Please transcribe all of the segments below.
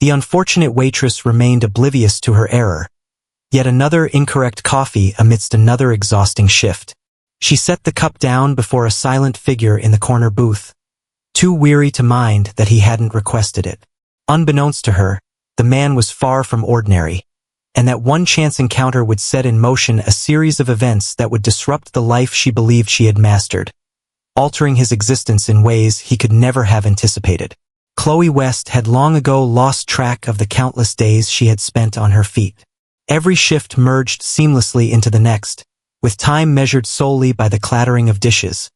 The unfortunate waitress remained oblivious to her error. Yet another incorrect coffee amidst another exhausting shift. She set the cup down before a silent figure in the corner booth, too weary to mind that he hadn't requested it. Unbeknownst to her, the man was far from ordinary, and that one chance encounter would set in motion a series of events that would disrupt the life she believed she had mastered, altering his existence in ways he could never have anticipated. Chloe West had long ago lost track of the countless days she had spent on her feet. Every shift merged seamlessly into the next, with time measured solely by the clattering of dishes,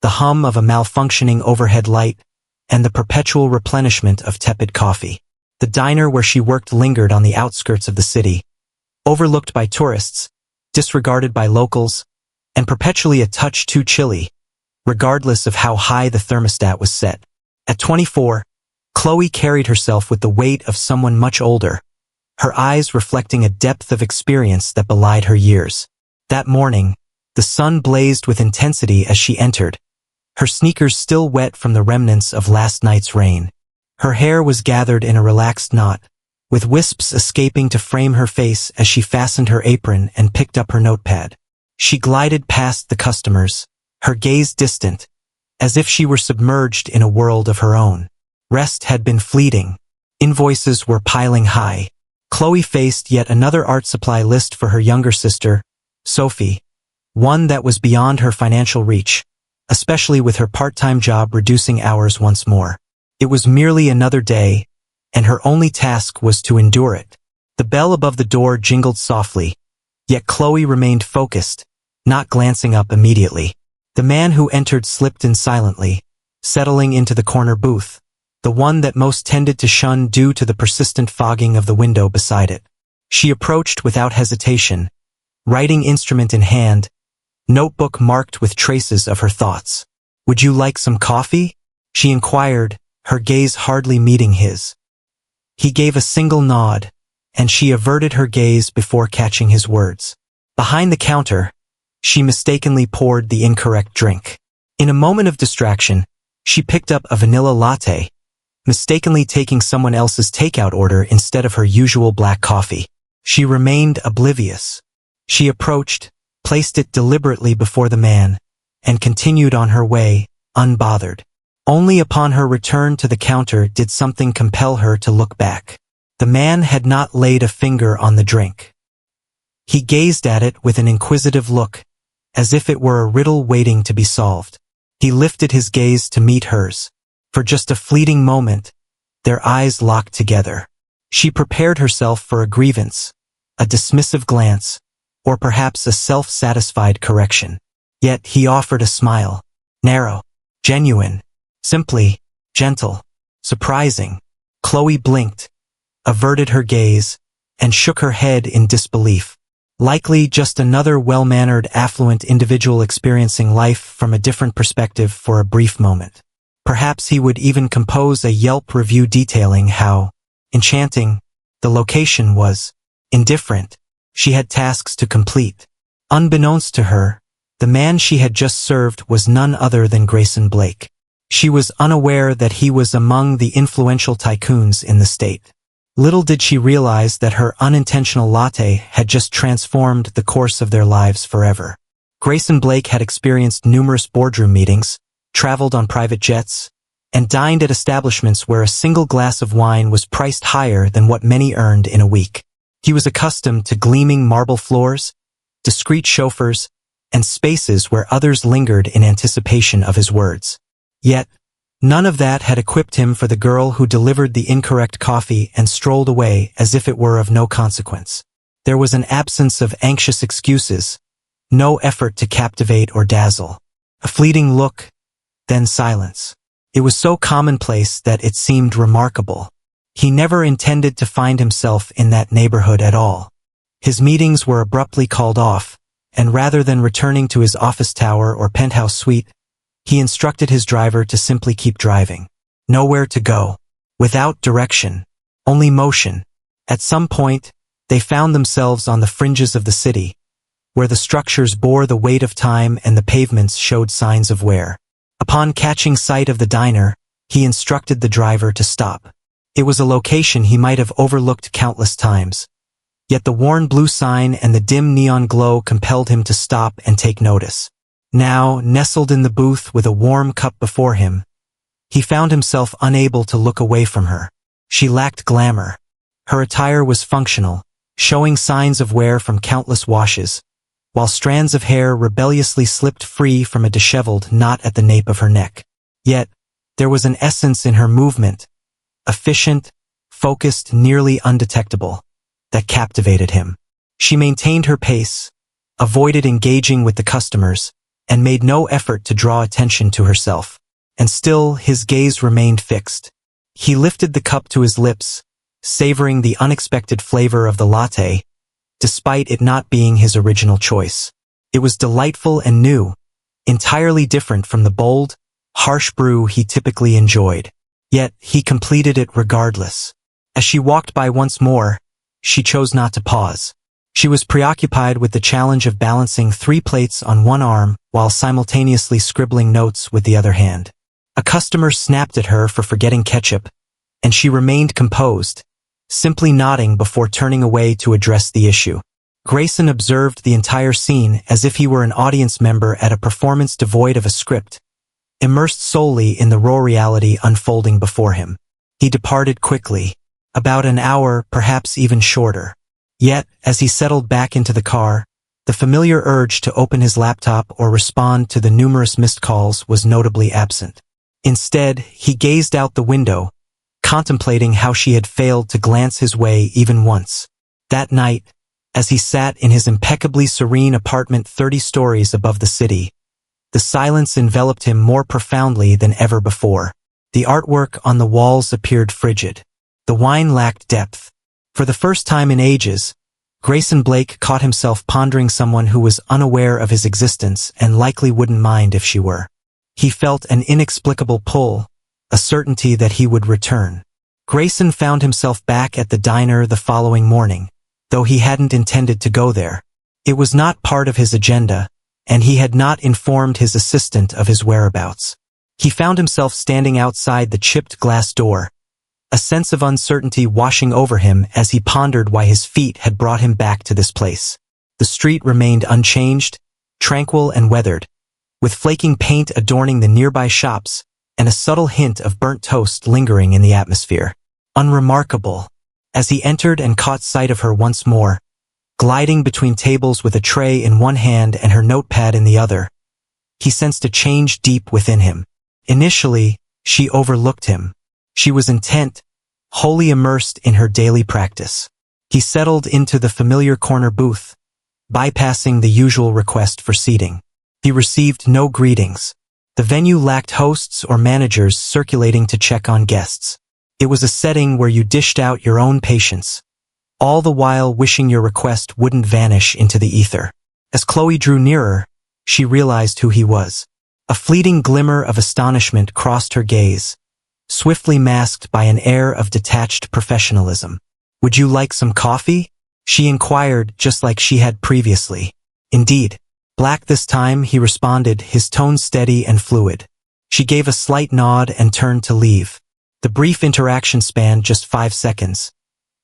the hum of a malfunctioning overhead light, and the perpetual replenishment of tepid coffee. The diner where she worked lingered on the outskirts of the city, overlooked by tourists, disregarded by locals, and perpetually a touch too chilly, regardless of how high the thermostat was set. At 24, Chloe carried herself with the weight of someone much older, her eyes reflecting a depth of experience that belied her years. That morning, the sun blazed with intensity as she entered, her sneakers still wet from the remnants of last night's rain. Her hair was gathered in a relaxed knot, with wisps escaping to frame her face as she fastened her apron and picked up her notepad. She glided past the customers, her gaze distant, as if she were submerged in a world of her own. Rest had been fleeting. Invoices were piling high. Chloe faced yet another art supply list for her younger sister, Sophie, one that was beyond her financial reach, especially with her part-time job reducing hours once more. It was merely another day, and her only task was to endure it. The bell above the door jingled softly, yet Chloe remained focused, not glancing up immediately. The man who entered slipped in silently, settling into the corner booth, the one that most tended to shun due to the persistent fogging of the window beside it. She approached without hesitation, writing instrument in hand, notebook marked with traces of her thoughts. "Would you like some coffee?" she inquired, her gaze hardly meeting his. He gave a single nod, and she averted her gaze before catching his words. Behind the counter, she mistakenly poured the incorrect drink. In a moment of distraction, she picked up a vanilla latte, mistakenly taking someone else's takeout order instead of her usual black coffee. She remained oblivious. She approached, placed it deliberately before the man, and continued on her way, unbothered. Only upon her return to the counter did something compel her to look back. The man had not laid a finger on the drink. He gazed at it with an inquisitive look, as if it were a riddle waiting to be solved. He lifted his gaze to meet hers. For just a fleeting moment, their eyes locked together. She prepared herself for a grievance, a dismissive glance, or perhaps a self-satisfied correction. Yet he offered a smile, narrow, genuine, simply gentle, surprising. Chloe blinked, averted her gaze, and shook her head in disbelief. Likely just another well-mannered, affluent individual experiencing life from a different perspective for a brief moment. Perhaps he would even compose a Yelp review detailing how enchanting the location was. Indifferent, she had tasks to complete. Unbeknownst to her, the man she had just served was none other than Grayson Blake. She was unaware that he was among the influential tycoons in the state. Little did she realize that her unintentional latte had just transformed the course of their lives forever. Grayson Blake had experienced numerous boardroom meetings, traveled on private jets, and dined at establishments where a single glass of wine was priced higher than what many earned in a week. He was accustomed to gleaming marble floors, discreet chauffeurs, and spaces where others lingered in anticipation of his words. Yet, none of that had equipped him for the girl who delivered the incorrect coffee and strolled away as if it were of no consequence. There was an absence of anxious excuses, no effort to captivate or dazzle. A fleeting look, then silence. It was so commonplace that it seemed remarkable. He never intended to find himself in that neighborhood at all. His meetings were abruptly called off, and rather than returning to his office tower or penthouse suite, he instructed his driver to simply keep driving. Nowhere to go. Without direction. Only motion. At some point, they found themselves on the fringes of the city, where the structures bore the weight of time and the pavements showed signs of wear. Upon catching sight of the diner, he instructed the driver to stop. It was a location he might have overlooked countless times. Yet the worn blue sign and the dim neon glow compelled him to stop and take notice. Now, nestled in the booth with a warm cup before him, he found himself unable to look away from her. She lacked glamour. Her attire was functional, showing signs of wear from countless washes, while strands of hair rebelliously slipped free from a disheveled knot at the nape of her neck. Yet, there was an essence in her movement, efficient, focused, nearly undetectable, that captivated him. She maintained her pace, avoided engaging with the customers, and made no effort to draw attention to herself. And still, his gaze remained fixed. He lifted the cup to his lips, savoring the unexpected flavor of the latte, despite it not being his original choice. It was delightful and new, entirely different from the bold, harsh brew he typically enjoyed. Yet, he completed it regardless. As she walked by once more, she chose not to pause. She was preoccupied with the challenge of balancing 3 plates on one arm while simultaneously scribbling notes with the other hand. A customer snapped at her for forgetting ketchup, and she remained composed, simply nodding before turning away to address the issue. Grayson observed the entire scene as if he were an audience member at a performance devoid of a script, immersed solely in the raw reality unfolding before him. He departed quickly, about an hour, perhaps even shorter. Yet, as he settled back into the car, the familiar urge to open his laptop or respond to the numerous missed calls was notably absent. Instead, he gazed out the window, contemplating how she had failed to glance his way even once. That night, as he sat in his impeccably serene apartment 30 stories above the city, the silence enveloped him more profoundly than ever before. The artwork on the walls appeared frigid. The wine lacked depth. For the first time in ages, Grayson Blake caught himself pondering someone who was unaware of his existence and likely wouldn't mind if she were. He felt an inexplicable pull, a certainty that he would return. Grayson found himself back at the diner the following morning, though he hadn't intended to go there. It was not part of his agenda, and he had not informed his assistant of his whereabouts. He found himself standing outside the chipped glass door, a sense of uncertainty washing over him as he pondered why his feet had brought him back to this place. The street remained unchanged, tranquil and weathered, with flaking paint adorning the nearby shops and a subtle hint of burnt toast lingering in the atmosphere. Unremarkable. As he entered and caught sight of her once more, gliding between tables with a tray in one hand and her notepad in the other, he sensed a change deep within him. Initially, she overlooked him. She was intent, wholly immersed in her daily practice. He settled into the familiar corner booth, bypassing the usual request for seating. He received no greetings. The venue lacked hosts or managers circulating to check on guests. It was a setting where you dished out your own patience, all the while wishing your request wouldn't vanish into the ether. As Chloe drew nearer, she realized who he was. A fleeting glimmer of astonishment crossed her gaze, swiftly masked by an air of detached professionalism. "Would you like some coffee?" she inquired, just like she had previously. "Indeed." Black this time, he responded, his tone steady and fluid. She gave a slight nod and turned to leave. The brief interaction spanned just 5 seconds.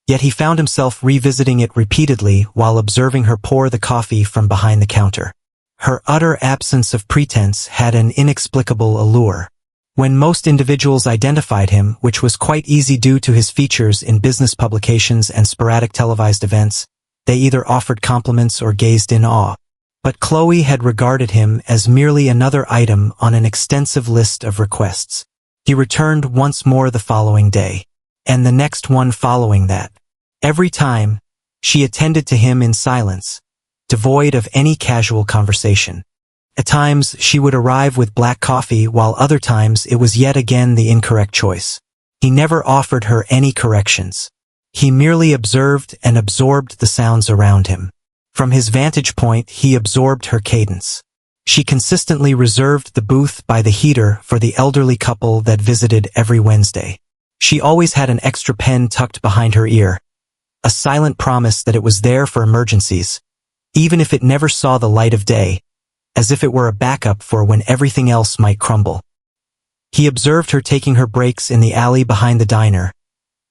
Yet he found himself revisiting it repeatedly while observing her pour the coffee from behind the counter. Her utter absence of pretense had an inexplicable allure. When most individuals identified him, which was quite easy due to his features in business publications and sporadic televised events, they either offered compliments or gazed in awe. But Chloe had regarded him as merely another item on an extensive list of requests. He returned once more the following day, and the next one following that. Every time, she attended to him in silence, devoid of any casual conversation. At times, she would arrive with black coffee, while other times it was yet again the incorrect choice. He never offered her any corrections. He merely observed and absorbed the sounds around him. From his vantage point, he absorbed her cadence. She consistently reserved the booth by the heater for the elderly couple that visited every Wednesday. She always had an extra pen tucked behind her ear, a silent promise that it was there for emergencies, even if it never saw the light of day, as if it were a backup for when everything else might crumble. He observed her taking her breaks in the alley behind the diner,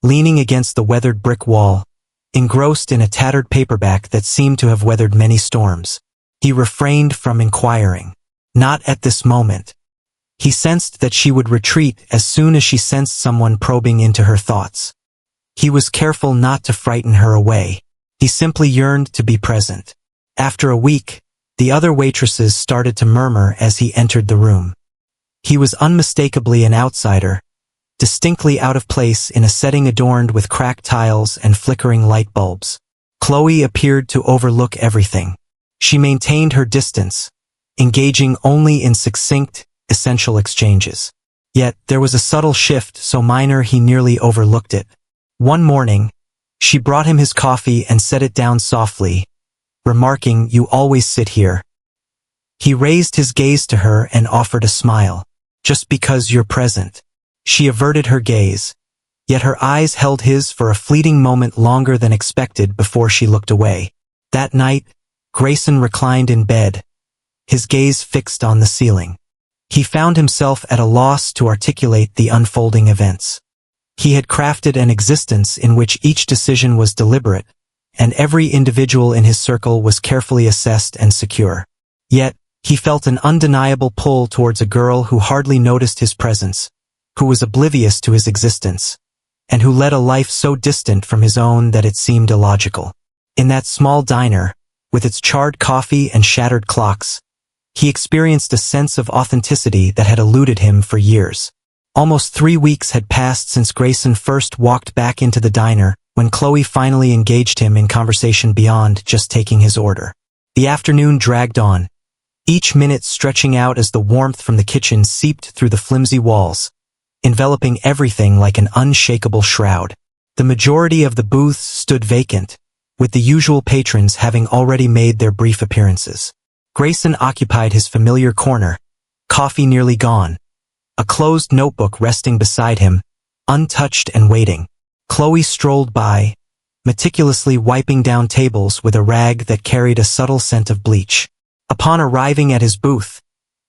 leaning against the weathered brick wall, engrossed in a tattered paperback that seemed to have weathered many storms. He refrained from inquiring. Not at this moment. He sensed that she would retreat as soon as she sensed someone probing into her thoughts. He was careful not to frighten her away. He simply yearned to be present. After a week, the other waitresses started to murmur as he entered the room. He was unmistakably an outsider, distinctly out of place in a setting adorned with cracked tiles and flickering light bulbs. Chloe appeared to overlook everything. She maintained her distance, engaging only in succinct, essential exchanges. Yet, there was a subtle shift so minor he nearly overlooked it. One morning, she brought him his coffee and set it down softly, remarking, "You always sit here." He raised his gaze to her and offered a smile. "Just because you're present." She averted her gaze, yet her eyes held his for a fleeting moment longer than expected before she looked away. That night, Grayson reclined in bed, his gaze fixed on the ceiling. He found himself at a loss to articulate the unfolding events. He had crafted an existence in which each decision was deliberate, and every individual in his circle was carefully assessed and secure. Yet, he felt an undeniable pull towards a girl who hardly noticed his presence, who was oblivious to his existence, and who led a life so distant from his own that it seemed illogical. In that small diner, with its charred coffee and shattered clocks, he experienced a sense of authenticity that had eluded him for years. Almost 3 weeks had passed since Grayson first walked back into the diner, when Chloe finally engaged him in conversation beyond just taking his order. The afternoon dragged on, each minute stretching out as the warmth from the kitchen seeped through the flimsy walls, enveloping everything like an unshakable shroud. The majority of the booths stood vacant, with the usual patrons having already made their brief appearances. Grayson occupied his familiar corner, coffee nearly gone, a closed notebook resting beside him, untouched and waiting. Chloe strolled by, meticulously wiping down tables with a rag that carried a subtle scent of bleach. Upon arriving at his booth,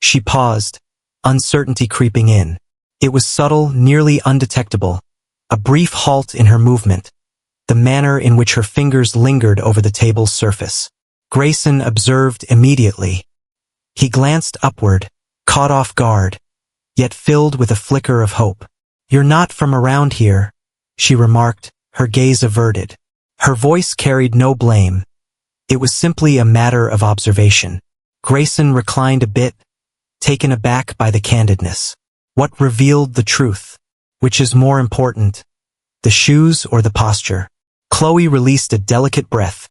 she paused, uncertainty creeping in. It was subtle, nearly undetectable, a brief halt in her movement, the manner in which her fingers lingered over the table's surface. Grayson observed immediately. He glanced upward, caught off guard, yet filled with a flicker of hope. "You're not from around here," she remarked, her gaze averted. Her voice carried no blame. It was simply a matter of observation. Grayson reclined a bit, taken aback by the candidness. What revealed the truth? Which is more important, the shoes or the posture? Chloe released a delicate breath,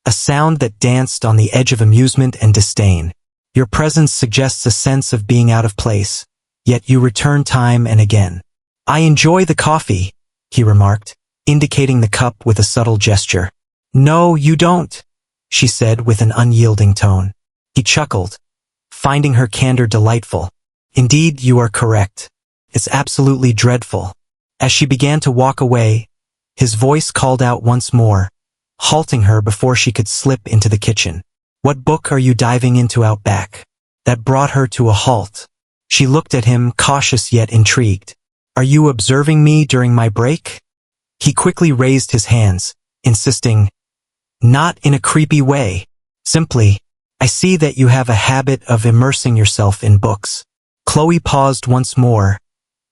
a sound that danced on the edge of amusement and disdain. "Your presence suggests a sense of being out of place, yet you return time and again." "I enjoy the coffee," he remarked, indicating the cup with a subtle gesture. "No, you don't," she said with an unyielding tone. He chuckled, finding her candor delightful. "Indeed, you are correct. It's absolutely dreadful." As she began to walk away, his voice called out once more, halting her before she could slip into the kitchen. "What book are you diving into out back?" That brought her to a halt. She looked at him, cautious yet intrigued. "Are you observing me during my break?" He quickly raised his hands, insisting, "Not in a creepy way. Simply, I see that you have a habit of immersing yourself in books." Chloe paused once more,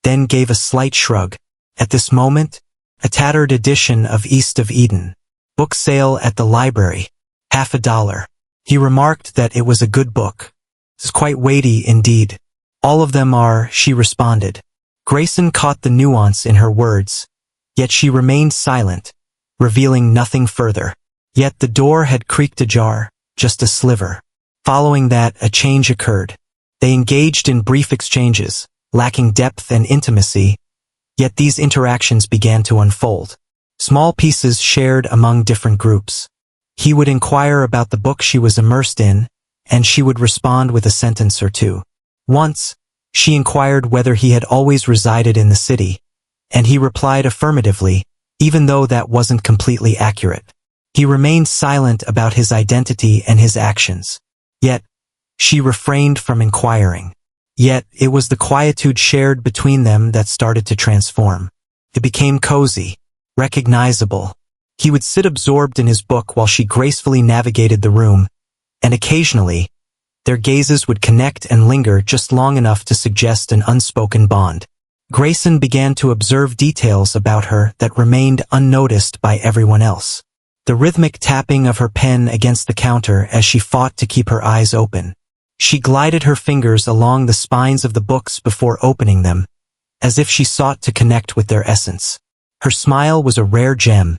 then gave a slight shrug. At this moment, a tattered edition of East of Eden. "Book sale at the library. $50." He remarked that it was a good book. "It's quite weighty indeed." "All of them are," she responded. Grayson caught the nuance in her words, yet she remained silent, revealing nothing further. Yet the door had creaked ajar, just a sliver. Following that, a change occurred. They engaged in brief exchanges, lacking depth and intimacy, yet these interactions began to unfold. Small pieces shared among different groups. He would inquire about the book she was immersed in, and she would respond with a sentence or two. Once, she inquired whether he had always resided in the city, and he replied affirmatively, even though that wasn't completely accurate. He remained silent about his identity and his actions. Yet, she refrained from inquiring. Yet, it was the quietude shared between them that started to transform. It became cozy, recognizable. He would sit absorbed in his book while she gracefully navigated the room, and occasionally, their gazes would connect and linger just long enough to suggest an unspoken bond. Grayson began to observe details about her that remained unnoticed by everyone else. The rhythmic tapping of her pen against the counter as she fought to keep her eyes open. She glided her fingers along the spines of the books before opening them, as if she sought to connect with their essence. Her smile was a rare gem,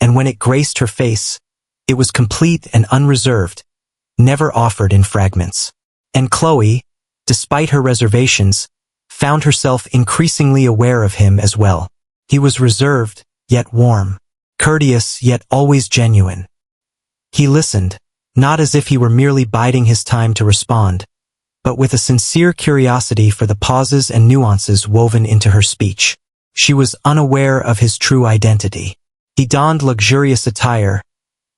and when it graced her face, it was complete and unreserved, never offered in fragments. And Chloe, despite her reservations, found herself increasingly aware of him as well. He was reserved, yet warm, courteous, yet always genuine. He listened, not as if he were merely biding his time to respond, but with a sincere curiosity for the pauses and nuances woven into her speech. She was unaware of his true identity. He donned luxurious attire,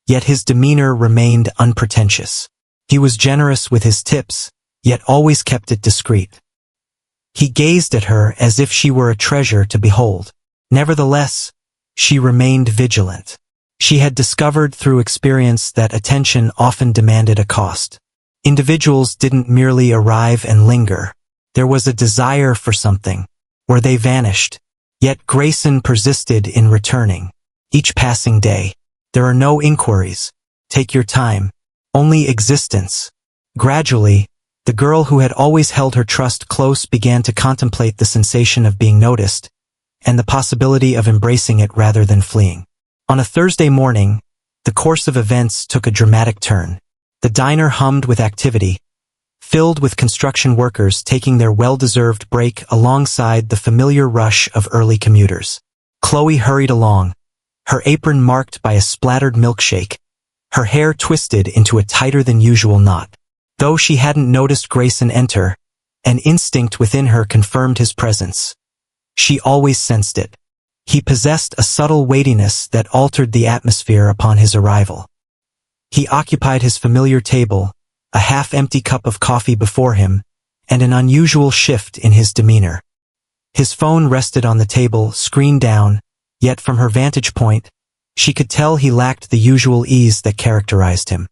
yet his demeanor remained unpretentious. He was generous with his tips, yet always kept it discreet. He gazed at her as if she were a treasure to behold. Nevertheless, she remained vigilant. She had discovered through experience that attention often demanded a cost. Individuals didn't merely arrive and linger. There was a desire for something, or they vanished. Yet Grayson persisted in returning. Each passing day, there are no inquiries. Take your time. Only existence. Gradually, the girl who had always held her trust close began to contemplate the sensation of being noticed, and the possibility of embracing it rather than fleeing. On a Thursday morning, the course of events took a dramatic turn. The diner hummed with activity, filled with construction workers taking their well-deserved break alongside the familiar rush of early commuters. Chloe hurried along, her apron marked by a splattered milkshake, her hair twisted into a tighter-than-usual knot. Though she hadn't noticed Grayson enter, an instinct within her confirmed his presence. She always sensed it. He possessed a subtle weightiness that altered the atmosphere upon his arrival. He occupied his familiar table, a half-empty cup of coffee before him, and an unusual shift in his demeanor. His phone rested on the table, screen down, yet from her vantage point, she could tell he lacked the usual ease that characterized him.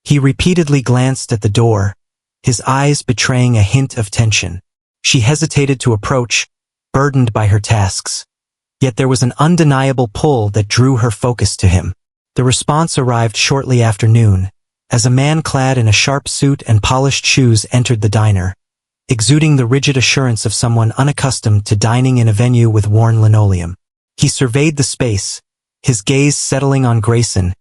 He repeatedly glanced at the door, his eyes betraying a hint of tension. She hesitated to approach, burdened by her tasks. Yet there was an undeniable pull that drew her focus to him. The response arrived shortly after noon, as a man clad in a sharp suit and polished shoes entered the diner, exuding the rigid assurance of someone unaccustomed to dining in a venue with worn linoleum. He surveyed the space, his gaze settling on Grayson,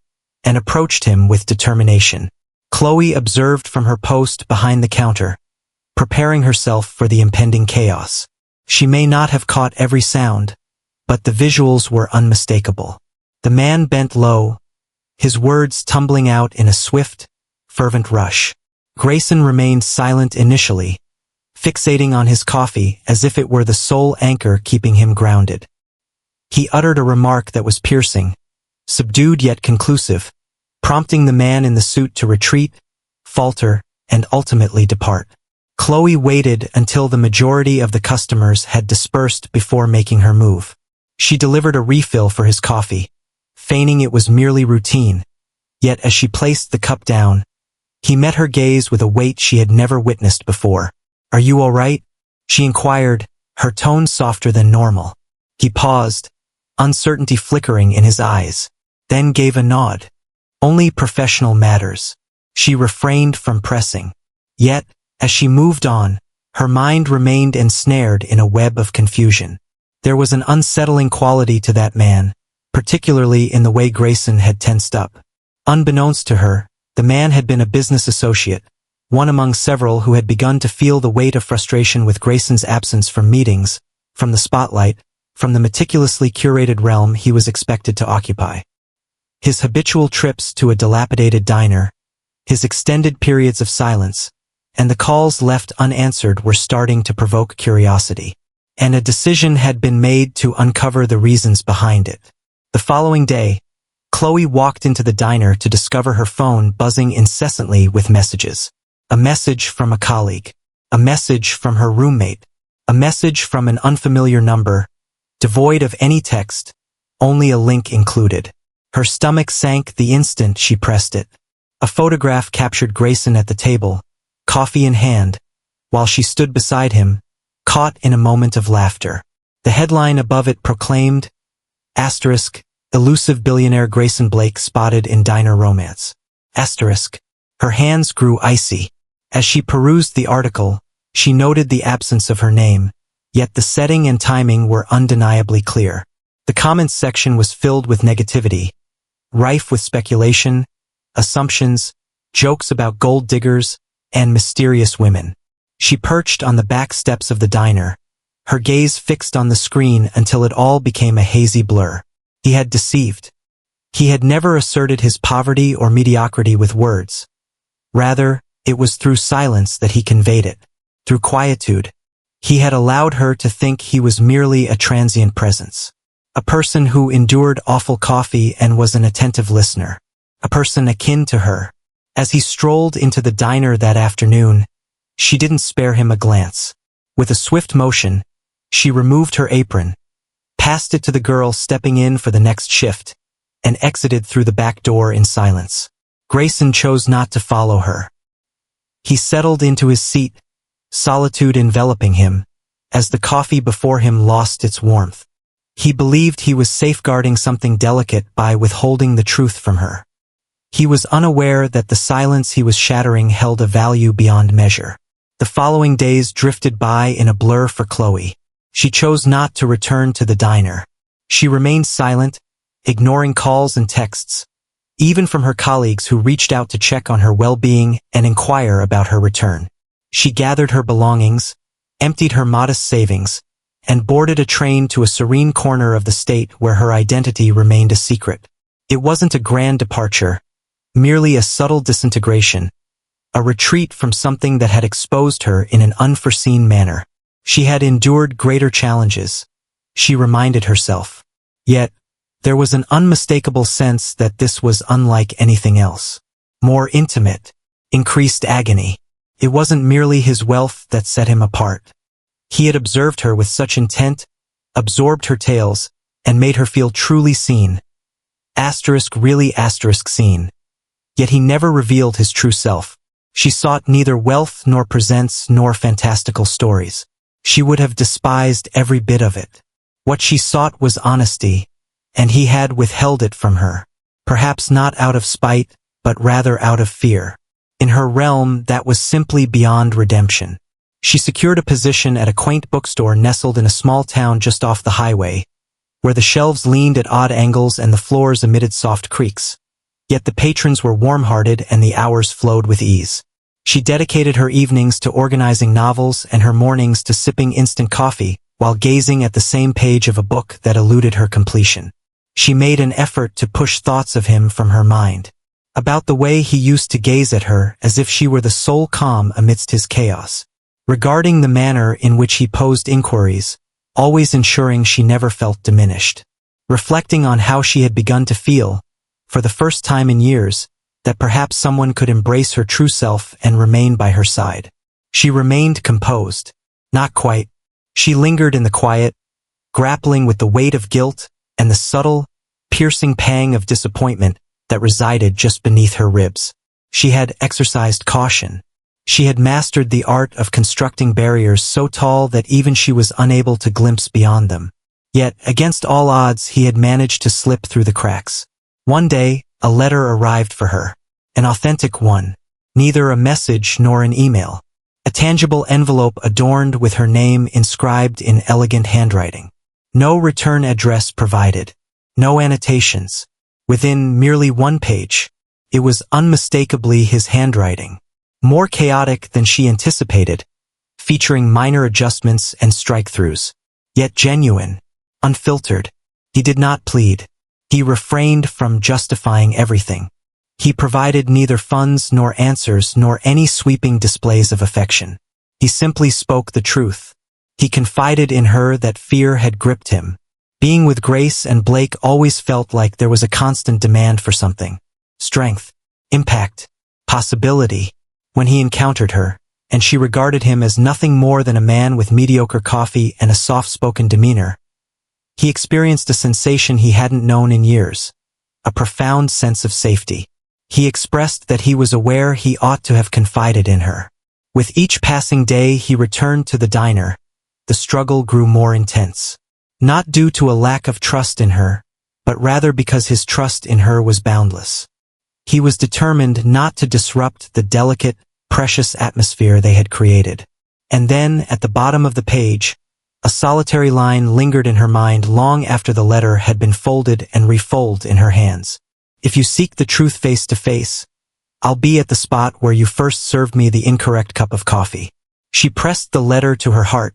and approached him with determination. Chloe observed from her post behind the counter, preparing herself for the impending chaos. She may not have caught every sound, but the visuals were unmistakable. The man bent low, his words tumbling out in a swift, fervent rush. Grayson remained silent initially, fixating on his coffee as if it were the sole anchor keeping him grounded. He uttered a remark that was piercing, subdued yet conclusive, prompting the man in the suit to retreat, falter, and ultimately depart. Chloe waited until the majority of the customers had dispersed before making her move. She delivered a refill for his coffee, feigning it was merely routine, yet as she placed the cup down, he met her gaze with a weight she had never witnessed before. "Are you all right?" she inquired, her tone softer than normal. He paused, uncertainty flickering in his eyes, then gave a nod. "Only professional matters." She refrained from pressing. Yet, as she moved on, her mind remained ensnared in a web of confusion. There was an unsettling quality to that man, particularly in the way Grayson had tensed up. Unbeknownst to her, the man had been a business associate, one among several who had begun to feel the weight of frustration with Grayson's absence from meetings, from the spotlight, from the meticulously curated realm he was expected to occupy. His habitual trips to a dilapidated diner, his extended periods of silence, and the calls left unanswered were starting to provoke curiosity. And a decision had been made to uncover the reasons behind it. The following day, Chloe walked into the diner to discover her phone buzzing incessantly with messages. A message from a colleague, a message from her roommate, a message from an unfamiliar number, devoid of any text, only a link included. Her stomach sank the instant she pressed it. A photograph captured Grayson at the table, coffee in hand, while she stood beside him, caught in a moment of laughter. The headline above it proclaimed, Asterisk, elusive billionaire Grayson Blake spotted in diner romance. Asterisk. Her hands grew icy. As she perused the article, she noted the absence of her name, yet the setting and timing were undeniably clear. The comments section was filled with negativity, rife with speculation, assumptions, jokes about gold diggers, and mysterious women. She perched on the back steps of the diner, her gaze fixed on the screen until it all became a hazy blur. He had deceived. He had never asserted his poverty or mediocrity with words. Rather, it was through silence that he conveyed it. Through quietude, he had allowed her to think he was merely a transient presence. A person who endured awful coffee and was an attentive listener. A person akin to her. As he strolled into the diner that afternoon, she didn't spare him a glance. With a swift motion, she removed her apron, passed it to the girl stepping in for the next shift, and exited through the back door in silence. Grayson chose not to follow her. He settled into his seat, solitude enveloping him, as the coffee before him lost its warmth. He believed he was safeguarding something delicate by withholding the truth from her. He was unaware that the silence he was shattering held a value beyond measure. The following days drifted by in a blur for Chloe. She chose not to return to the diner. She remained silent, ignoring calls and texts, even from her colleagues who reached out to check on her well-being and inquire about her return. She gathered her belongings, emptied her modest savings, and boarded a train to a serene corner of the state where her identity remained a secret. It wasn't a grand departure, merely a subtle disintegration, a retreat from something that had exposed her in an unforeseen manner. She had endured greater challenges, she reminded herself. Yet, there was an unmistakable sense that this was unlike anything else. More intimate, increased agony. It wasn't merely his wealth that set him apart. He had observed her with such intent, absorbed her tales, and made her feel truly seen. Really seen. Yet he never revealed his true self. She sought neither wealth nor presents nor fantastical stories. She would have despised every bit of it. What she sought was honesty, and he had withheld it from her. Perhaps not out of spite, but rather out of fear. In her realm, that was simply beyond redemption. She secured a position at a quaint bookstore nestled in a small town just off the highway, where the shelves leaned at odd angles and the floors emitted soft creaks. Yet the patrons were warm-hearted and the hours flowed with ease. She dedicated her evenings to organizing novels and her mornings to sipping instant coffee, while gazing at the same page of a book that eluded her completion. She made an effort to push thoughts of him from her mind, about the way he used to gaze at her as if she were the sole calm amidst his chaos, regarding the manner in which he posed inquiries, always ensuring she never felt diminished, reflecting on how she had begun to feel, for the first time in years, that perhaps someone could embrace her true self and remain by her side. She remained composed. Not quite. She lingered in the quiet, grappling with the weight of guilt and the subtle, piercing pang of disappointment that resided just beneath her ribs. She had exercised caution. She had mastered the art of constructing barriers so tall that even she was unable to glimpse beyond them. Yet, against all odds, he had managed to slip through the cracks. One day, a letter arrived for her. An authentic one. Neither a message nor an email. A tangible envelope adorned with her name inscribed in elegant handwriting. No return address provided. No annotations. Within merely one page, it was unmistakably his handwriting. More chaotic than she anticipated, featuring minor adjustments and strike-throughs. Yet genuine, unfiltered. He did not plead. He refrained from justifying everything. He provided neither funds nor answers nor any sweeping displays of affection. He simply spoke the truth. He confided in her that fear had gripped him. Being with Grace and Blake always felt like there was a constant demand for something. Strength, impact, possibility. When he encountered her, and she regarded him as nothing more than a man with mediocre coffee and a soft-spoken demeanor, He experienced a sensation he hadn't known in years, a profound sense of safety. He expressed that he was aware he ought to have confided in her. With each passing day he returned to the diner, the struggle grew more intense. Not due to a lack of trust in her, but rather because his trust in her was boundless. He was determined not to disrupt the delicate, precious atmosphere they had created. And then, at the bottom of the page, a solitary line lingered in her mind long after the letter had been folded and refolded in her hands. If you seek the truth face to face, I'll be at the spot where you first served me the incorrect cup of coffee. She pressed the letter to her heart,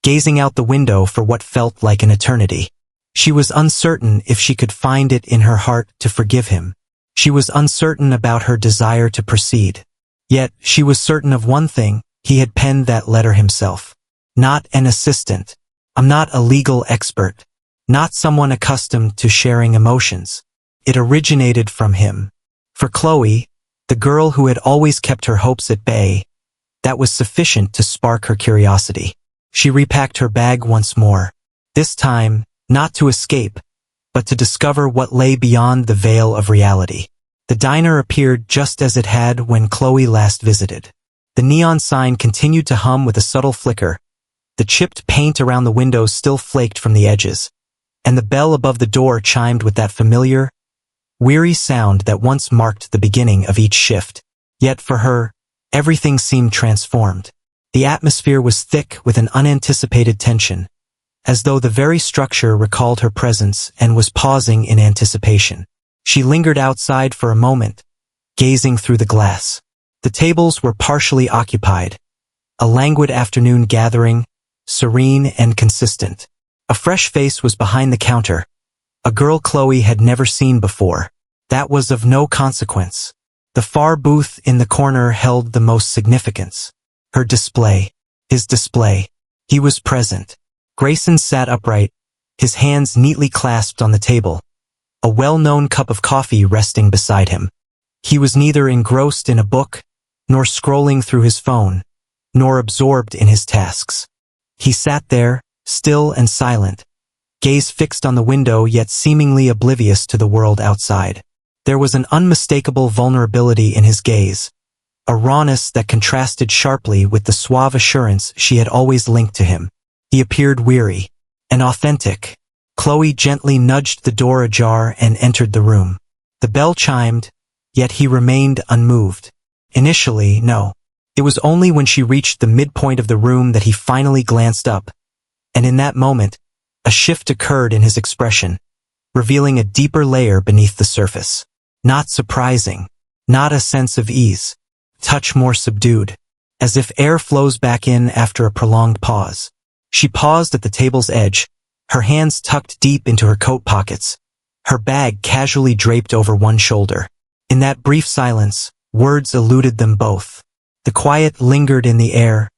gazing out the window for what felt like an eternity. She was uncertain if she could find it in her heart to forgive him. She was uncertain about her desire to proceed. Yet, she was certain of one thing: he had penned that letter himself. Not an assistant. I'm not a legal expert. Not someone accustomed to sharing emotions. It originated from him. For Chloe, the girl who had always kept her hopes at bay, that was sufficient to spark her curiosity. She repacked her bag once more. This time, not to escape, but to discover what lay beyond the veil of reality. The diner appeared just as it had when Chloe last visited. The neon sign continued to hum with a subtle flicker. The chipped paint around the windows still flaked from the edges, and the bell above the door chimed with that familiar, weary sound that once marked the beginning of each shift. Yet for her, everything seemed transformed. The atmosphere was thick with an unanticipated tension, as though the very structure recalled her presence and was pausing in anticipation. She lingered outside for a moment, gazing through the glass. The tables were partially occupied, a languid afternoon gathering, serene and consistent. A fresh face was behind the counter, a girl Chloe had never seen before. That was of no consequence. The far booth in the corner held the most significance. Her display. His display. He was present. Grayson sat upright, his hands neatly clasped on the table, a well-known cup of coffee resting beside him. He was neither engrossed in a book, nor scrolling through his phone, nor absorbed in his tasks. He sat there, still and silent, gaze fixed on the window yet seemingly oblivious to the world outside. There was an unmistakable vulnerability in his gaze, a rawness that contrasted sharply with the suave assurance she had always linked to him. He appeared weary and authentic. Chloe gently nudged the door ajar and entered the room. The bell chimed, yet he remained unmoved. Initially, no. It was only when she reached the midpoint of the room that he finally glanced up, and in that moment, a shift occurred in his expression, revealing a deeper layer beneath the surface. Not surprising, not a sense of ease, touch more subdued, as if air flows back in after a prolonged pause. She paused at the table's edge, her hands tucked deep into her coat pockets, her bag casually draped over one shoulder. In that brief silence, words eluded them both. The quiet lingered in the air,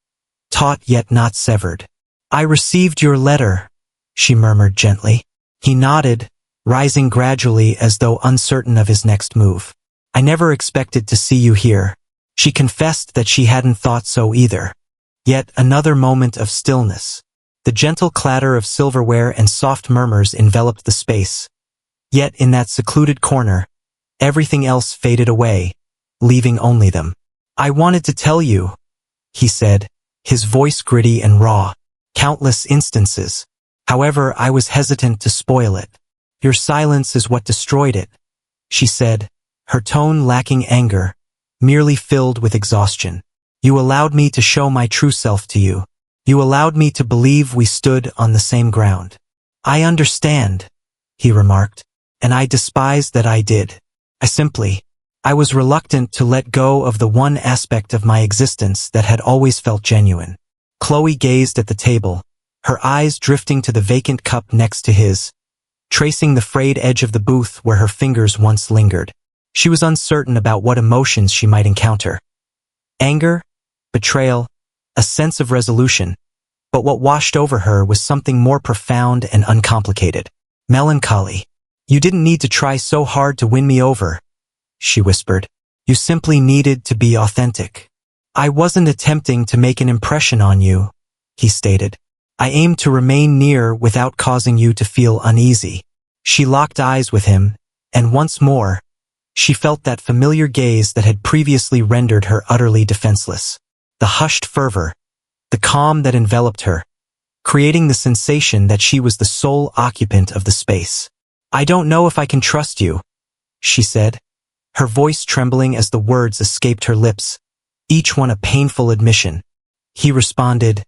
taut yet not severed. "I received your letter," she murmured gently. He nodded, rising gradually as though uncertain of his next move. "I never expected to see you here." She confessed that she hadn't thought so either. Yet another moment of stillness. The gentle clatter of silverware and soft murmurs enveloped the space. Yet in that secluded corner, everything else faded away, leaving only them. "I wanted to tell you," he said, his voice gritty and raw. "Countless instances. However, I was hesitant to spoil it. Your silence is what destroyed it," she said, her tone lacking anger, merely filled with exhaustion. "You allowed me to show my true self to you. You allowed me to believe we stood on the same ground." "I understand," he remarked, "and I despise that I did. I was reluctant to let go of the one aspect of my existence that had always felt genuine." Chloe gazed at the table, her eyes drifting to the vacant cup next to his, tracing the frayed edge of the booth where her fingers once lingered. She was uncertain about what emotions she might encounter. Anger, betrayal, a sense of resolution. But what washed over her was something more profound and uncomplicated. Melancholy. "You didn't need to try so hard to win me over," she whispered. "You simply needed to be authentic." "I wasn't attempting to make an impression on you," he stated. I aim to remain near without causing you to feel uneasy. She locked eyes with him, and once more, she felt that familiar gaze that had previously rendered her utterly defenseless. The hushed fervor, the calm that enveloped her, creating the sensation that she was the sole occupant of the space. I don't know if I can trust you, she said, her voice trembling as the words escaped her lips, each one a painful admission. He responded,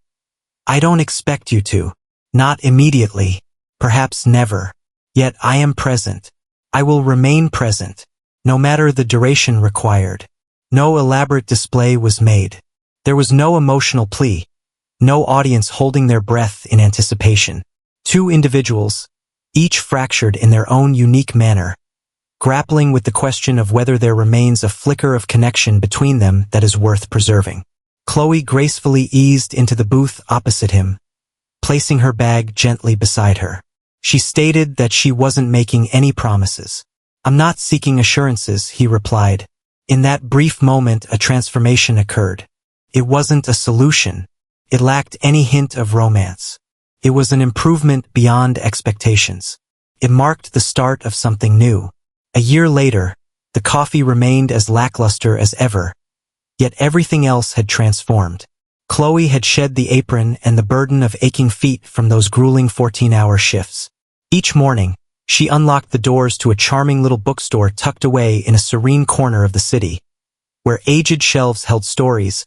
I don't expect you to. Not immediately, perhaps never. Yet I am present. I will remain present, no matter the duration required. No elaborate display was made. There was no emotional plea, no audience holding their breath in anticipation. Two individuals, each fractured in their own unique manner, grappling with the question of whether there remains a flicker of connection between them that is worth preserving. Chloe gracefully eased into the booth opposite him, placing her bag gently beside her. She stated that she wasn't making any promises. I'm not seeking assurances, he replied. In that brief moment, a transformation occurred. It wasn't a solution. It lacked any hint of romance. It was an improvement beyond expectations. It marked the start of something new. A year later, the coffee remained as lackluster as ever, yet everything else had transformed. Chloe had shed the apron and the burden of aching feet from those grueling 14-hour shifts. Each morning, she unlocked the doors to a charming little bookstore tucked away in a serene corner of the city, where aged shelves held stories,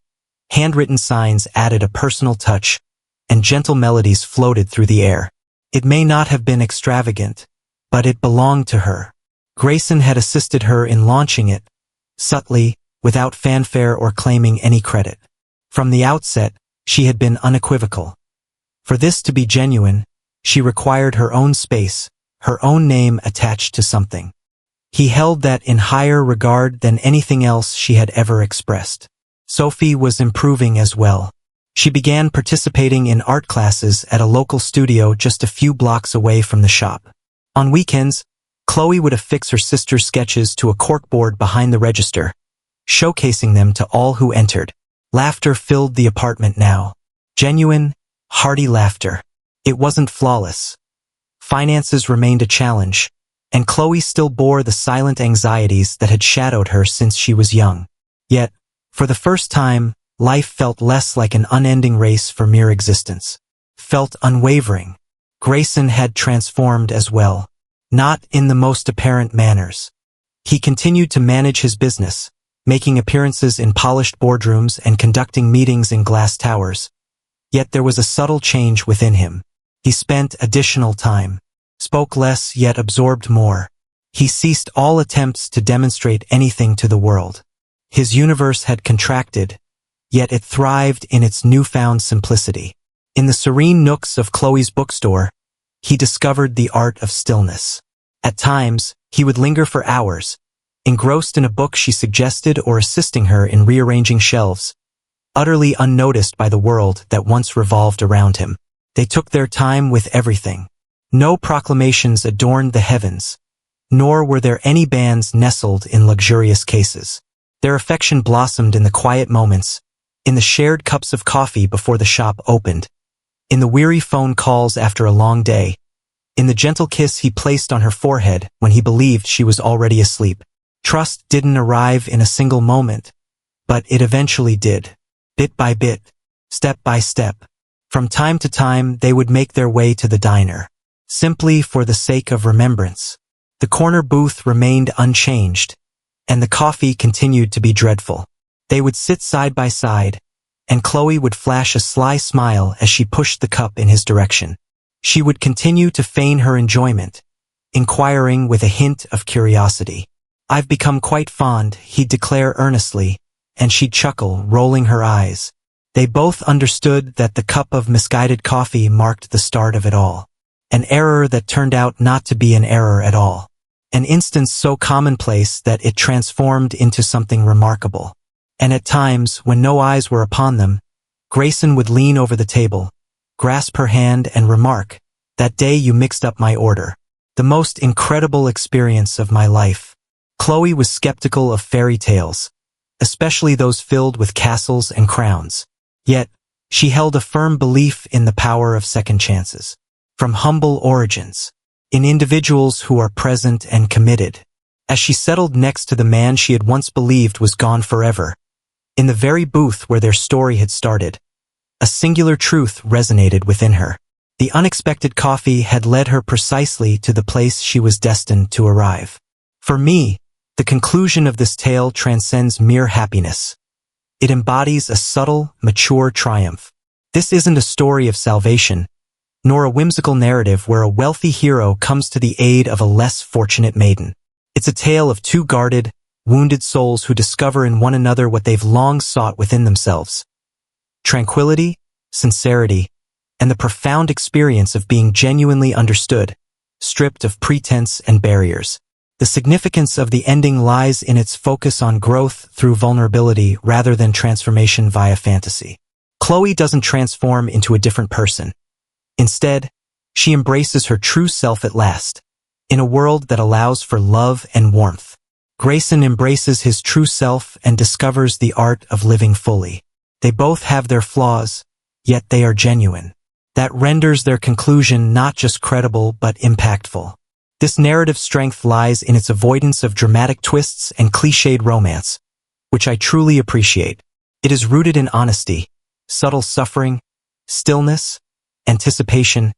handwritten signs added a personal touch, and gentle melodies floated through the air. It may not have been extravagant, but it belonged to her. Grayson had assisted her in launching it, subtly, without fanfare or claiming any credit. From the outset, she had been unequivocal. For this to be genuine, she required her own space, her own name attached to something. He held that in higher regard than anything else she had ever expressed. Sophie was improving as well. She began participating in art classes at a local studio just a few blocks away from the shop. On weekends, Chloe would affix her sister's sketches to a corkboard behind the register, showcasing them to all who entered. Laughter filled the apartment now. Genuine, hearty laughter. It wasn't flawless. Finances remained a challenge, and Chloe still bore the silent anxieties that had shadowed her since she was young. Yet, for the first time, life felt less like an unending race for mere existence. Felt unwavering. Grayson had transformed as well, not in the most apparent manners. He continued to manage his business, making appearances in polished boardrooms and conducting meetings in glass towers. Yet there was a subtle change within him. He spent additional time, spoke less yet absorbed more. He ceased all attempts to demonstrate anything to the world. His universe had contracted, yet it thrived in its newfound simplicity. In the serene nooks of Chloe's bookstore, he discovered the art of stillness. At times, he would linger for hours, engrossed in a book she suggested or assisting her in rearranging shelves, utterly unnoticed by the world that once revolved around him. They took their time with everything. No proclamations adorned the heavens, nor were there any bands nestled in luxurious cases. Their affection blossomed in the quiet moments, in the shared cups of coffee before the shop opened, in the weary phone calls after a long day, in the gentle kiss he placed on her forehead when he believed she was already asleep. Trust didn't arrive in a single moment, but it eventually did. Bit by bit, step by step. From time to time they would make their way to the diner, simply for the sake of remembrance. The corner booth remained unchanged, and the coffee continued to be dreadful. They would sit side by side, and Chloe would flash a sly smile as she pushed the cup in his direction. She would continue to feign her enjoyment, inquiring with a hint of curiosity. I've become quite fond, he'd declare earnestly, and she'd chuckle, rolling her eyes. They both understood that the cup of misguided coffee marked the start of it all. An error that turned out not to be an error at all. An instance so commonplace that it transformed into something remarkable. And at times, when no eyes were upon them, Grayson would lean over the table, grasp her hand and remark, "That day you mixed up my order. The most incredible experience of my life." Chloe was skeptical of fairy tales, especially those filled with castles and crowns. Yet, She held a firm belief in the power of second chances. From humble origins, in individuals who are present and committed. As she settled next to the man she had once believed was gone forever, in the very booth where their story had started, a singular truth resonated within her. The unexpected coffee had led her precisely to the place she was destined to arrive. For me, the conclusion of this tale transcends mere happiness. It embodies a subtle, mature triumph. This isn't a story of salvation, nor a whimsical narrative where a wealthy hero comes to the aid of a less fortunate maiden. It's a tale of two guarded, wounded souls who discover in one another what they've long sought within themselves: tranquility, sincerity, and the profound experience of being genuinely understood, stripped of pretense and barriers. The significance of the ending lies in its focus on growth through vulnerability rather than transformation via fantasy. Chloe doesn't transform into a different person. Instead, she embraces her true self at last, in a world that allows for love and warmth. Grayson embraces his true self and discovers the art of living fully. They both have their flaws, yet they are genuine. That renders their conclusion not just credible but impactful. This narrative strength lies in its avoidance of dramatic twists and cliched romance, which I truly appreciate. It is rooted in honesty, subtle suffering, stillness, anticipation,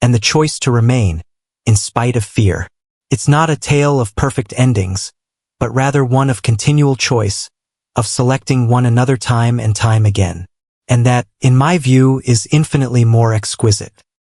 and the choice to remain, in spite of fear. It's not a tale of perfect endings, but rather one of continual choice, of selecting one another time and time again. And that, in my view, is infinitely more exquisite.